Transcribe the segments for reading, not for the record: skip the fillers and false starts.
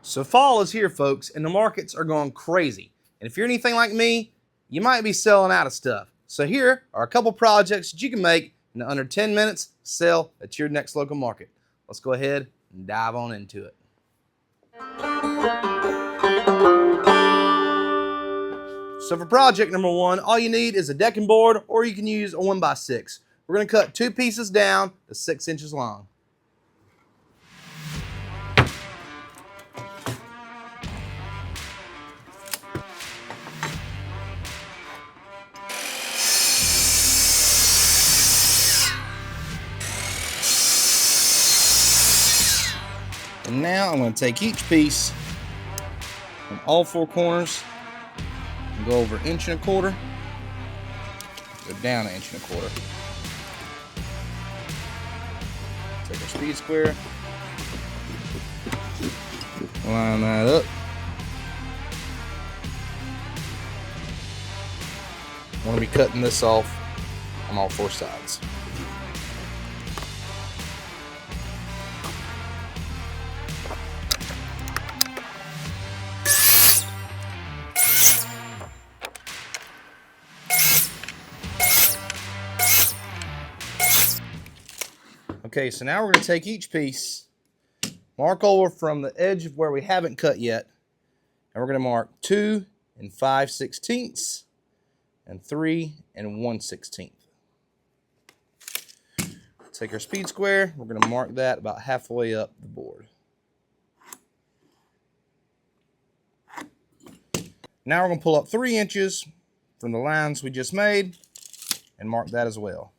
So fall is here, folks, and the markets are going crazy. And if you're anything like me, you might be selling out of stuff. So here are a couple projects that you can make in under 10 minutes, sell at your next local market. Let's go ahead and dive on into it. So for project number one, all you need is a decking board, or you can use a 1x6. We're going to cut 2 pieces down to 6 inches long. And now I'm going to take each piece from all 4 corners and go over 1.25 inches, go down 1.25 inches. Take our speed square, line that up. I'm going to be cutting this off on all 4 sides. Okay, so now we're going to take each piece, mark over from the edge of where we haven't cut yet, and we're going to mark 2 5/16 and 3 1/16. Take our speed square, we're going to mark that about halfway up the board. Now we're going to pull up 3 inches from the lines we just made and mark that as well.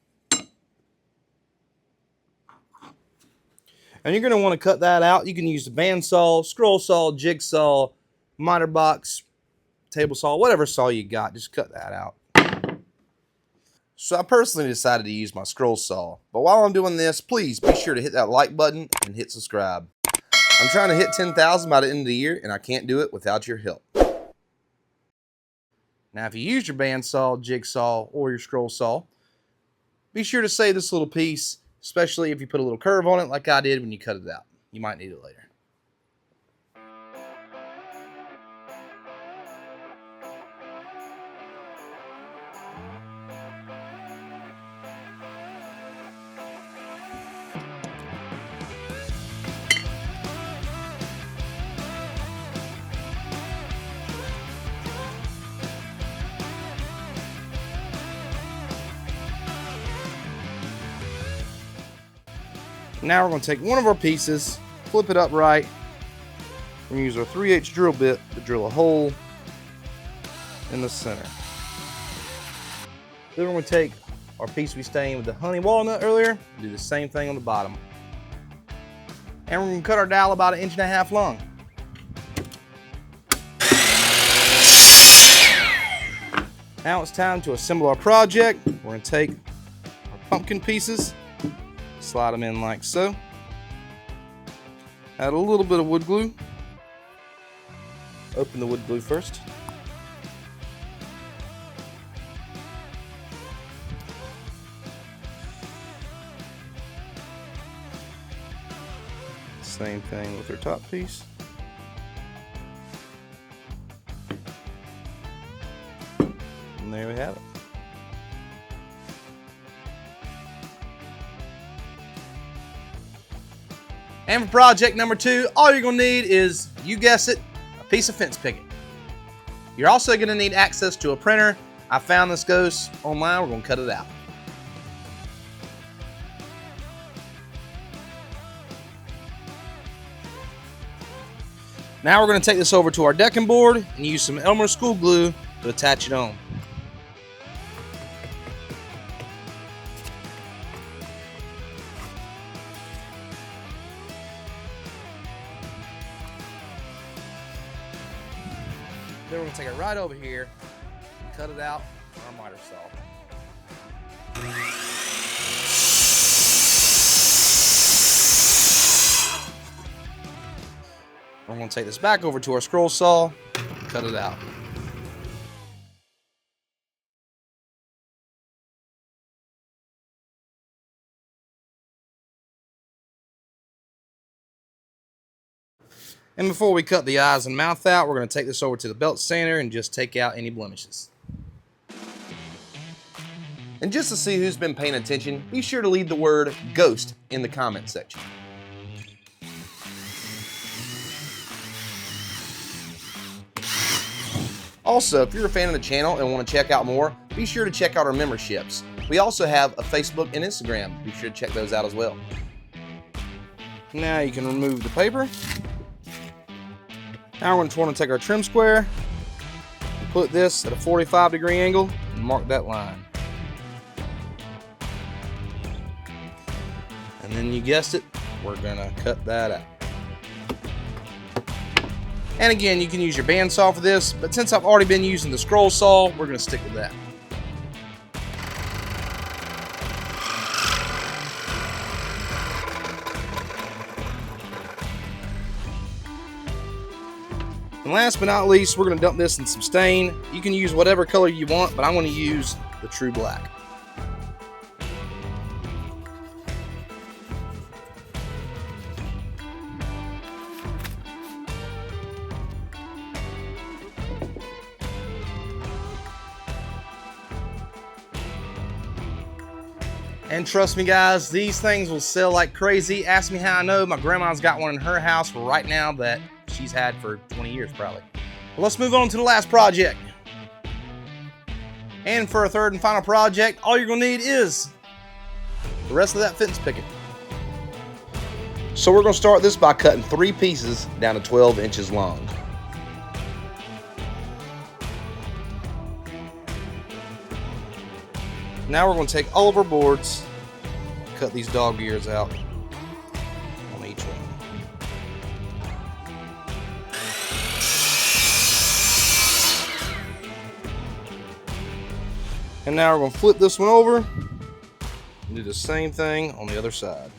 And you're going to want to cut that out. You can use the bandsaw, scroll saw, jigsaw, miter box, table saw, whatever saw you got, just cut that out. So I personally decided to use my scroll saw. But while I'm doing this, please be sure to hit that like button and hit subscribe. I'm trying to hit 10,000 by the end of the year, and I can't do it without your help. Now, if you use your bandsaw, jigsaw, or your scroll saw, be sure to save this little piece, especially if you put a little curve on it like I did when you cut it out. You might need it later. Now we're going to take one of our pieces, flip it upright. We're going to use our 3/8 drill bit to drill a hole in the center. Then we're going to take our piece we stained with the honey walnut earlier and do the same thing on the bottom. And we're going to cut our dowel about 1.5 inches long. Now it's time to assemble our project. We're going to take our pumpkin pieces, slide them in like so. Add a little bit of wood glue. Open the wood glue first. Same thing with our top piece. And there we have it. And for project number 2, all you're going to need is, you guess it, a piece of fence picket. You're also going to need access to a printer. I found this ghost online. We're going to cut it out. Now we're going to take this over to our decking board and use some Elmer school glue to attach it on. Then we're going to take it right over here and cut it out on our miter saw. We're going to take this back over to our scroll saw and cut it out. And before we cut the eyes and mouth out, we're going to take this over to the belt sander and just take out any blemishes. And just to see who's been paying attention, be sure to leave the word ghost in the comment section. Also, if you're a fan of the channel and want to check out more, be sure to check out our memberships. We also have a Facebook and Instagram. Be sure to check those out as well. Now you can remove the paper. Now we're going to want to take our trim square and put this at a 45-degree angle and mark that line. And then you guessed it, we're going to cut that out. And again, you can use your bandsaw for this, but since I've already been using the scroll saw, we're going to stick with that. And last but not least, we're going to dump this in some stain. You can use whatever color you want, but I'm going to use the true black. And trust me guys, these things will sell like crazy. Ask me how I know. My grandma's got one in her house right now that she's had for 20 years probably. But let's move on to the last project. And for our third and final project, all you're gonna need is the rest of that fence picket. So we're gonna start this by cutting 3 pieces down to 12 inches long. Now we're going to take all of our boards, cut these dog ears out on each one. And now we're going to flip this one over and do the same thing on the other side.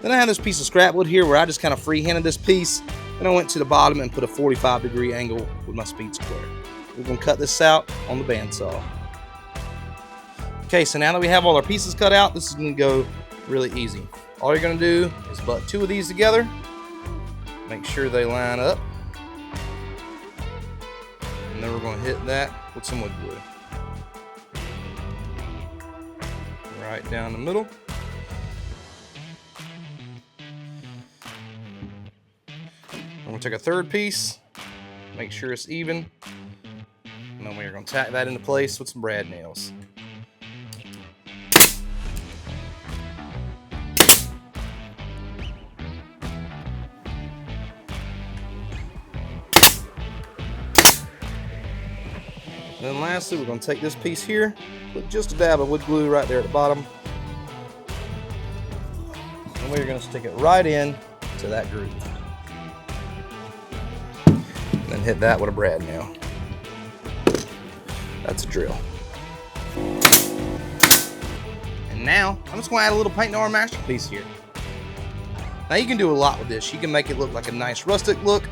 Then I have this piece of scrap wood here where I just kind of freehanded this piece. Then I went to the bottom and put a 45-degree angle with my speed square. We're going to cut this out on the bandsaw. Okay, so now that we have all our pieces cut out, this is going to go really easy. All you're going to do is butt 2 of these together. Make sure they line up. And then we're going to hit that with some wood glue. Right down the middle. I'm going to take a third piece, make sure it's even, and then we're going to tack that into place with some brad nails. And then lastly, we're going to take this piece here, put just a dab of wood glue right there at the bottom, and we're going to stick it right in to that groove. And hit that with a brad nail. That's a drill. And now, I'm just going to add a little paint to our masterpiece here. Now you can do a lot with this. You can make it look like a nice rustic look.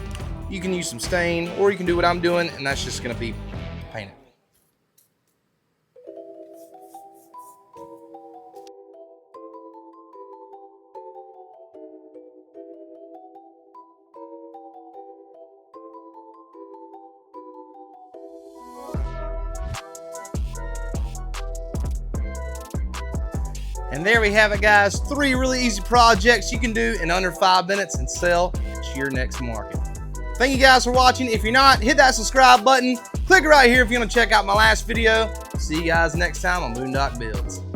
You can use some stain, or you can do what I'm doing, and that's just going to be painted. And there we have it guys, 3 really easy projects you can do in under 5 minutes and sell to your next market. Thank you guys for watching. If you're not, hit that subscribe button. Click right here if you want to check out my last video. See you guys next time on Boondockbuilds.